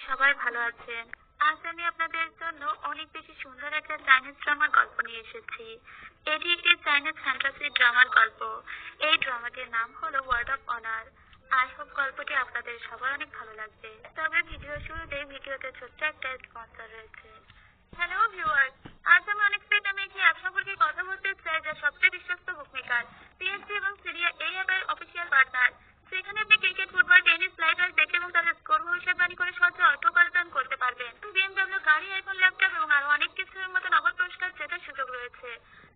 সবাই ভালো আছেন। আজ আমি আপনাদের জন্য অনেক বেশি সুন্দর একটা চাইনিজ ড্রামার গল্প নিয়ে এসেছি। এটি একটি চাইনিজ ফ্যান্টাসি ড্রামার গল্প। এই ড্রামাটির নাম হলো Word of Honor. I hope গল্পটি আপনাদের সবার অনেক ভালো লাগবে। তবে ভিডিও শুরুতে ভিডিওতে ছোট্ট একটা স্পন্সর রয়েছে। হ্যালো ভিউয়ার্স, আজ আমি অনেক আমি একটি অ্যাপ সম্পর্কে কথা বলতে চাই যা সবচেয়ে বিশ্বস্ত বুকমেকার, পিএসজি এবং সিরিয়া এই অ্যাপের অফিসিয়াল পার্টনার। সেখানে আপনি cricket, football, tennis, live match দেখে এবং তাদের স্কোর ভবিষ্যৎবাণী করে সহজে অর্থ উপার্জন করতে পারবেন। বিএমডব্লিউ গাড়ি, আইফোন, ল্যাপটপ এবং আরো অনেক কিছুর মতো নগদ পুরস্কার জেতার সুযোগ রয়েছে।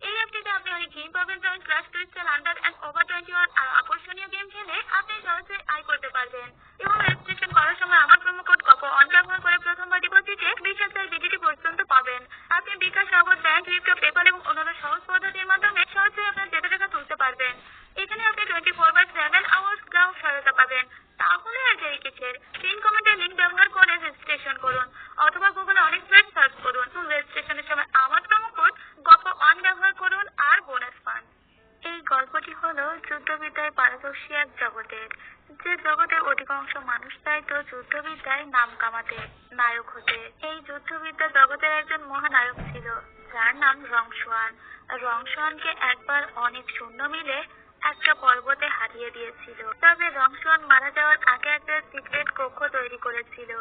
এই অ্যাপটিতে আপনি অনেক গেম পাবেন, যেমন class crystal, under and over 21 আর আকর্ষণীয় গেম খেলে আপনি সহজে আয় করতে পারবেন। এবং রেজিস্ট্রেশন করার সময় আমার প্রোমো কোড কপো অন ব্যবহার করে প্রথমবার ডিপোজিটে 20,000 বিজিটি পর্যন্ত পাবেন। আপনি বিকাশ, নগদ, ব্যাংক, ক্রিপ্টো, পেপাল এবং অন্যান্য সহজ পদ্ধতির মাধ্যমে সহজে আপনার জেতা টাকা তুলতে পারবেন। এখানে আপনি 24/7 আওয়ার্স গ্রাহক সহায়তা পাবেন। তাহলে আর দেরি কিসের? পিন কমেন্টের লিঙ্ক ব্যবহার করে রেজিস্ট্রেশন করুন অথবা গুগলে অনেক ওয়েব সার্চ করুন। রেজিস্ট্রেশনের সময় আমার প্রোমো কোড গপো অন ব্যবহার করুন আর বোনাস পান। এই গল্পটি হলো যুদ্ধবিদ্যায় পারদর্শী এক জগতের, যে জগতের অধিকাংশ মানুষ চাইতো যুদ্ধবিদ্যায় নাম কামাতে, নায়ক হতে। এই যুদ্ধবিদ্যা জগতের একজন মহানায়ক ছিল, যার নাম রংসুয়ান। রংসুয়ানকে একবার অনেক সৈন্য মিলে একটা পর্বতে হারিয়ে দিয়েছিল। তবে রংসুয়ান মারা যাওয়ার আগে একটা সিক্রেট কক্ষ তৈরি করেছিল,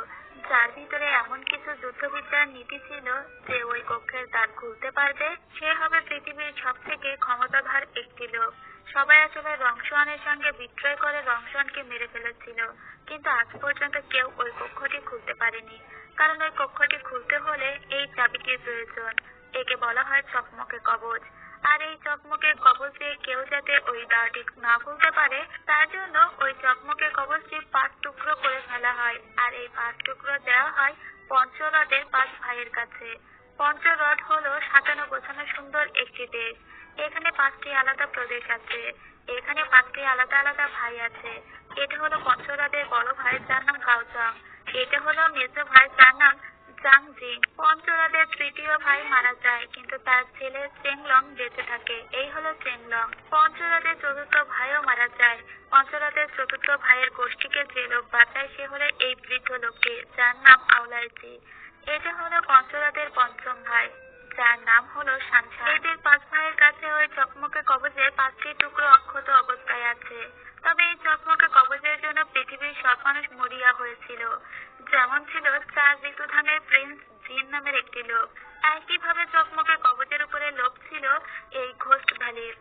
যার ভিতরে এমন কিছু যুদ্ধবিদ্যার নীতি ছিল যে ওই কক্ষের দ্বার খুলতে পারবে সে হবে পৃথিবীর সব থেকে ক্ষমতাধর একটি লোক। সবাই আসলে রংসুয়ানের সঙ্গে বিক্রয় করে রংসুয়ানকে মেরে ফেলেছিল, কিন্তু আজ পর্যন্ত কেউ ওই কক্ষটি খুলতে পারেনি, কারণ ওই কক্ষটি খুলতে হলে এই চাবিটির প্রয়োজন। একে বলা হয় চকমকে কবচ। আর এই চকমকে কবচ দিয়ে কেউ যাতে ওই দ্বারটি না খুলতে পারে, তার জন্য ওই চকমকে কবচটি 5 টুকরো করে ফেলা হয়। আর এই 5 টুকরো দেওয়া হয় পঞ্চরথের 5 ভাইয়ের কাছে। পঞ্চরথ হলো সাজানো গোছানো সুন্দর একটি দেশ। এখানে 5টি আলাদা প্রদেশ আছে, এখানে 5টি আলাদা আলাদা ভাই আছে। এটা হলো পঞ্চরথের বড় ভাই, যার নাম গাওচং। এটা হলো মেজো ভাই, যার নাম জাংজিন। পঞ্চরথের তৃতীয় ভাই মারা যায়, কিন্তু তার ছেলে চেংলং বেঁচে থাকে। এই হলো চেংলং। পঞ্চরথের চতুর্থ ভাইও মারা যায়। পঞ্চরথের চতুর্থ ভাইয়ের গোষ্ঠীকে যে লোক বাঁচায় সে হলো এই বৃদ্ধ লোকটি, যার নাম আওলাইজি। এটা হলো পঞ্চরথের পঞ্চম ভাই, যার নাম হলো সানশান। এদের 5 ভাইয়ের কাছে ওই চকমকে কবচের 5টি টুকরো অক্ষত অবস্থায় আছে। তবে এই চকমকে কবচের জন্য পৃথিবীর সব মানুষ মরিয়া হয়েছিল। যেমন ছিল 4 ঋতুধামের প্রিন্স জিন নামের একটি লোক। একইভাবে চকমকে কবচের উপরে লোক ছিল এই ঘোস্ট ভ্যালির।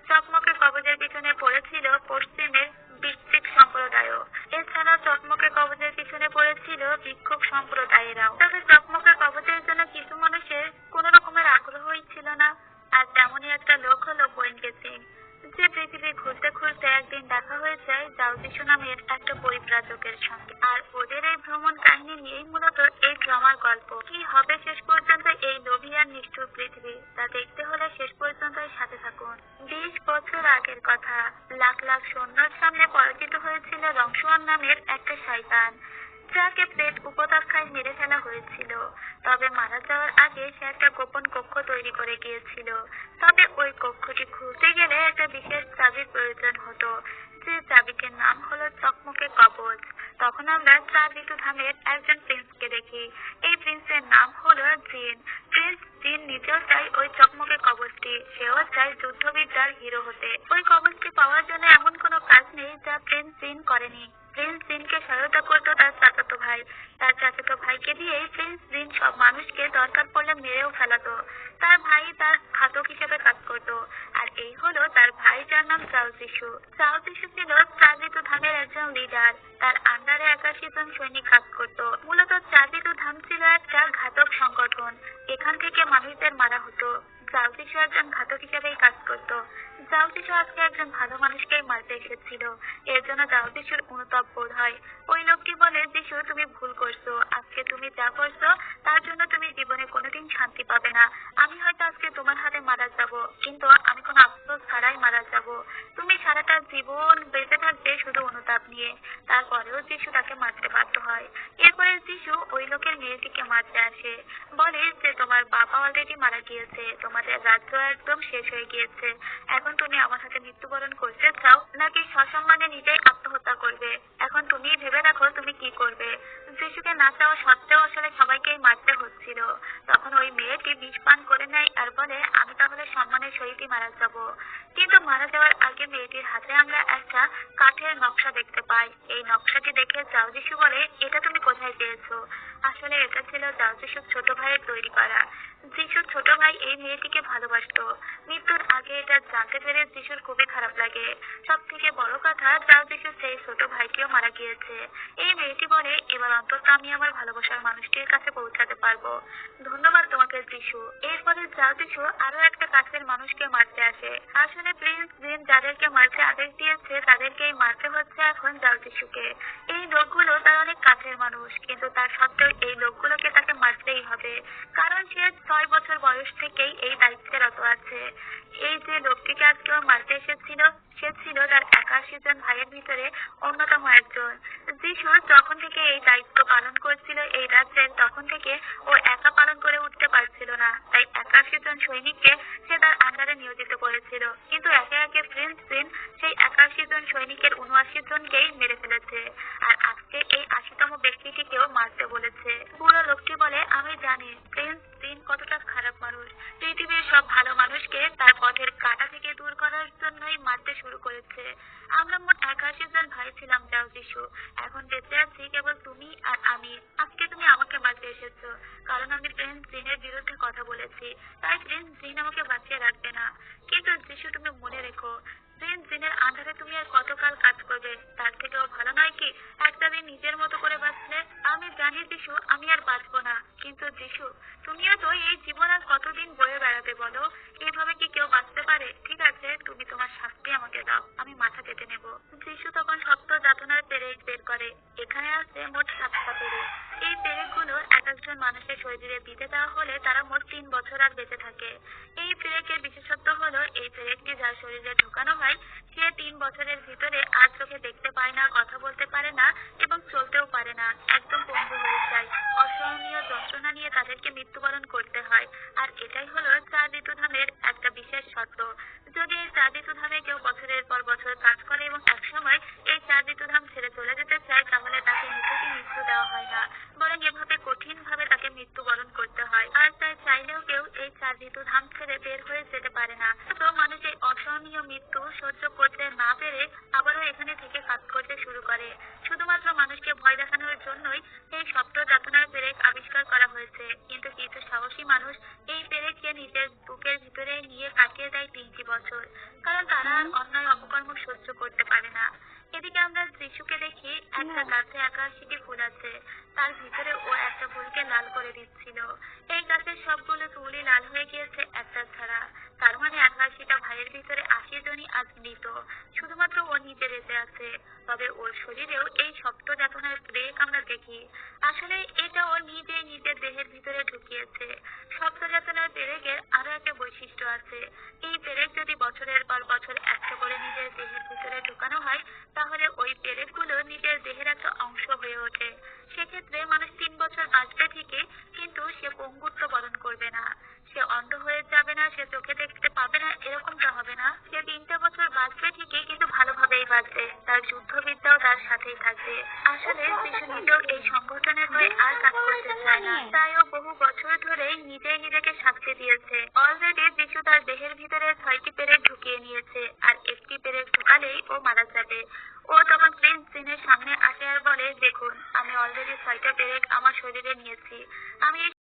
চকমকে কবচের পিছনে পড়েছিল পশ্চিমের বৃশ্চিক সম্প্রদায়ও। এছাড়াও চকমকে কবচের পিছনে পড়েছিল ভিক্ষুক সম্প্রদায়েরাও। তবে চকমকে কবচের জন্য কিছু মানুষের কোন রকমের আগ্রহই ছিল না। আর তেমনই একটা লোক হলো বৈনকে সিং, যে পৃথিবী ঘুরতে ঘুরতে একদিন দেখা হয়ে যায় জাওজিসু নামের একটা পরিব্রাজকের সঙ্গে। আর ওদের এই ভ্রমণ কাহিনী নিয়েই মূলত এই ড্রামার গল্প। কি হবে শেষ পর্যন্ত এই লোভী আর নিষ্ঠুর পৃথিবী, তা দেখতে হলে শেষ পর্যন্তই সাথে থাকুন। 20 বছর আগের কথা, লাখ লাখ সৈন্যর সামনে পরাজিত হয়েছিল রংসুয়ান নামের একটা শয়তান, যাকে প্রেত উপত্যকায় মেরে ফেলা হয়েছিল। তবে মারা যাওয়ার আগে সে একটা গোপন কক্ষ তৈরি করে গিয়েছিল। তবে ওই কক্ষটি খুলতে গেলে একটা বিশেষ চাবির প্রয়োজন হতো, যে চাবিটির নাম হলো চকমকে কবচ। তখন আমরা 4 ঋতুধামের একজন প্রিন্সকে দেখি। এই প্রিন্সের নাম হলো জিন। প্রিন্স জিন নিজেও চায় ওই চকমকে কবচটি, সেও চায় যুদ্ধবিদ্যার হিরো হতে। ওই কবচটি পাওয়ার জন্য এমন কোনো কাজ নেই যা প্রিন্স জিন করেনি। প্রিন্স জিনকে সহায়তা করতো তার চাচাতো ভাই। তার চাচাতো ভাইকে দিয়েই প্রিন্স জিন সব মানুষকে দরকার পড়লে মেরেও ফেলাতো। তার ভাই তার ঘাতক হিসেবে কাজ করতো। আর এই হলো তার ভাই, যার নাম জাওজিসু। জাওজিসু ছিল 4 ঋতুধামের একজন লিডার। তার আন্ডারে 81 জন সৈনিক কাজ করতো। মূলত 4 ঋতুধাম ছিল একটা ঘাতক সংগঠন, এখান থেকে মানুষদের মারা হতো। জাওজিসু একজন ঘাতক হিসেবেই কাজ করতো। জাওজিসু আজকে একজন ভালো মানুষকেই মারতে এসেছিল। এর জন্য জাওজিসুর অনুতাপ বোধ হয়। ওই লোকটি বলে, যিশু তুমি ভুল করছো, আজকে তুমি যা করছো তার জন্য তুমি জীবনে কোনোদিন শান্তি পাবে না। আমি হয়তো আজকে তোমার হাতে মারা যাব, কিন্তু আমি কোনো আফসোস ছাড়াই মারা যাব। তুমি সারাটা জীবন বেঁচে থাকবে শুধু অনুতাপ নিয়ে। তারপরেও যিশু তাকে মারতে বাধ্য হয়। এরপরে যিশু ওই লোকের মেয়েটিকে মারতে আসে, বলে যে তোমার বাবা অলরেডি মারা গিয়েছে, তোমাদের রাজ্য একদম শেষ হয়ে গিয়েছে, এখন তুমি আমার সাথে মৃত্যুবরণ করতে চাও নাকি সসম্মানে নিজেই আত্মহত্যা করবে? এখন তুমিই ভেবে দেখো তুমি কি করবে। যিশুকে না চাওয়া সত্ত্বেও আসলে সবাইকেই মারতে হচ্ছিল। তখন ওই মেয়েটি বিষ পান করে নেয় আর বলে, আমি তাহলে সম্মানের সহিতই মারা যাব। কিন্তু মারা যাওয়ার আগে মেয়েটির হাতে আমরা একটা কাঠের নকশা দেখতে পাই। এই নকশাটি দেখে যাও যিশু বলে, এটা তুমি কোথায় পেয়েছো? আসলে এটা ছিল যাও যিশুর ছোট ভাইয়ের তৈরি করা। যিশুর ছোট ভাই এই মেয়েটিকে ভালোবাসতো। মৃত্যুর আগে এটা জানতে পেরে যিশুর খুবই খারাপ লাগে। সব থেকে বড় কথা, যাও যিশুর সেই ছোট ভাইটিও মারা গিয়েছে। এই মেয়েটি বলে, এবার অন্তত আমি আমার ভালোবাসার মানুষটির কাছে পৌঁছাতে পারবো। ধন্যবাদ তোমাকে যিশু। এরপরে যাও যিশু আরো একটা কাছের মানুষকে মারতে আসে। আসলে প্রিন্স জিন যাদেরকে মারতে আদেশ দিয়েছে তাদেরকেই মারতে হচ্ছে এখন যাও যিশুকে। এই লোকগুলো তার অনেক কাছের মানুষ, কিন্তু তার সত্ত্বেও এই লোকগুলোকে তাকে মারতেই হবে, কারণ সে 6 বছর বয়স থেকেই এই দায়িত্বরত আছে। এই যে লোকটিকে আজকেও মারতে এসেছিল, সে ছিল তার 81 জন ভাইয়ের ভিতরে অন্যতম একজন। যিশু যখন থেকে এই দায়িত্ব পালন করছিল এই রাজ্যের, তখন থেকে ও একা পালন করে উঠতে পারছিল না, তাই 81 জন সৈনিককে সে তার আন্ডারে নিয়োজিত করেছিল। কিন্তু একে একে প্রিন্স জিন সেই 81 জন সৈনিকের 79 জনকেই মেরে ফেলেছে, আর আজকে এই 80তম ব্যক্তিটিকেও মারতে বলেছে। বুড়ো লোকটি বলে, আমি জানি প্রিন্স জিন কতটা খারাপ মানুষ। পৃথিবীর সব ভালো মানুষকে তার পথের কাঁটা থেকে দূর করার জন্যই মারতে শুরু করেছে। আমরা মোট 81 জন ভাই ছিলাম যাও যিশু। এখন বেঁচে আছি কেবল তুমি আর আমি। আজকে তুমি আমাকে মারতে এসেছো, কারণ আমি প্রিন্স জিনের বিরুদ্ধে কথা বলেছি, তাই প্রিন্স জিন আমাকে বাঁচিয়ে রাখবে না। কিন্তু যিশু তুমি মনে রেখো, প্রিন্স জিনের আন্ধারে তুমি আর কতকাল কাজ করবে? তার থেকেও ভালো নয় কি একটা দিন নিজের মতো করে বাঁচলে? আমি জানি যিশু আমি আর বাঁচবো না, কিন্তু যিশু তুমিও তো এই জীবন আর কতদিন বয়ে বেড়াবে বলো? এইভাবে কি কেউ বাঁচতে পারে? ঠিক আছে, তুমি তোমার শাস্তি আমাকে দাও, আমি মাথা কেটে নেব। যিশু তখন শক্ত যাতনার পেরেক বের করে। এখানে আছে মোট 7টা পেরেক। এই পেরেকগুলো এক একজন মানুষের শরীরে বিঁধে দেওয়া হলে তারা মোট 3 বছর আর বেঁচে থাকে। এই পেরেকের বিশেষত্ব হলো, এই পেরেকটি যার শরীরে ঢোকানো হয় সে 3 বছরের ভিতরে আর চোখে দেখতে পায় না, কথা বলতে পারে না এবং চলতেও পারে না, একদম পঙ্গু হয়ে যায়। অসহনীয় যন্ত্রণা নিয়ে তাদেরকে মৃত্যুবরণ করতে হয়। আর এটাই হলো 4 ঋতুধামের একটা বিশেষ শর্ত। যদি এই 4 ঋতুধামে কেউ বছরের পর বছর কাজ করে এবং একসময় এই 4 ঋতুধাম ছেড়ে চলে যেতে চায়, তাহলে তাকে নিছকই মৃত্যু দেওয়া হয় না, বরং এভাবে কঠিন ভাবে তাকে মৃত্যুবরণ করতে হয়। আর তাই চাইলেও কেউ এই 4 ঋতুধাম ছেড়ে বের হয়ে যেতে পারে না। তো মানুষ এই অসহনীয় মৃত্যু সহ্য করতে না পেরে আবারও এখানে থেকে কাজ করতে শুরু করে। শুধুমাত্র মানুষকে ভয় দেখানোর জন্যই এই সপ্ত যাতনার পেরেক আবিষ্কার করা হয়েছে। কিন্তু কিছু সাহসী মানুষ এই পেরেককে নিজের বুকের ভিতরে নিয়ে কাটিয়ে দেয় 3টি বছর, কারণ তারা আর অন্যায় অপকর্ম সহ্য করতে পারে না। এদিকে আমরা যিশুকে দেখি একটা গাছে 81টি ফুল আছে, তার ভিতরে ও একটা ফুলকে লাল করে দিচ্ছিল। এই গাছের সবগুলো ফুলই লাল হয়ে গিয়েছে একটা ছাড়া। তার মানে 81টা ভাইয়ের ভিতরে 80 জনই আজ মৃত, শুধুমাত্র ও নিজে বেঁচে আছে। তবে ওর শরীরেও এই সপ্ত যাতনার পেরেক আমরা দেখি। আসলে এটা ও নিজেই নিজের দেহের ভিতরে ঢুকিয়েছে। সপ্ত যাতনার পেরেকের আরো একটা বৈশিষ্ট্য আছে। এই পেরেক যদি বছরের পর বছর একটা করে নিজের দেহের ভিতরে ঢুকানো হয়, তাহলে ওই পেরেকগুলো নিজের দেহের একটা অংশ হয়ে ওঠে। সেক্ষেত্রে মানুষ 3 বছর বাঁচবে ঠিকই, কিন্তু সে পঙ্গুত্ব বরণ করবে না, সে অন্ধ হয়ে যাবে না, সে চোখে দেখতে পাবে না, এরকমটা হবে না। সে 3টা বছর বাঁচবে ঠিকই, কিন্তু ভালোভাবেই বাঁচবে, তার যুদ্ধবিদ্যাও তার সাথেই থাকবে। আসলে যিশু নিজেও এই সংগঠনের হয়ে আর কাজ করতে চায় না, তাই ও বহু বছর ধরেই নিজেই নিজেকে শাস্তি দিয়েছে। অলরেডি যিশু তার দেহের ভিতরে 6টি পেরেক ঢুকিয়ে নিয়েছে, আর একটি পেরেক ঢুকালেই ও মারা যাবে। ও তখন প্রিন্স জিনের সামনে আসে আর বলে, দেখুন আমি অলরেডি 6টা পেরেক আমার শরীরে নিয়েছি, আমি এই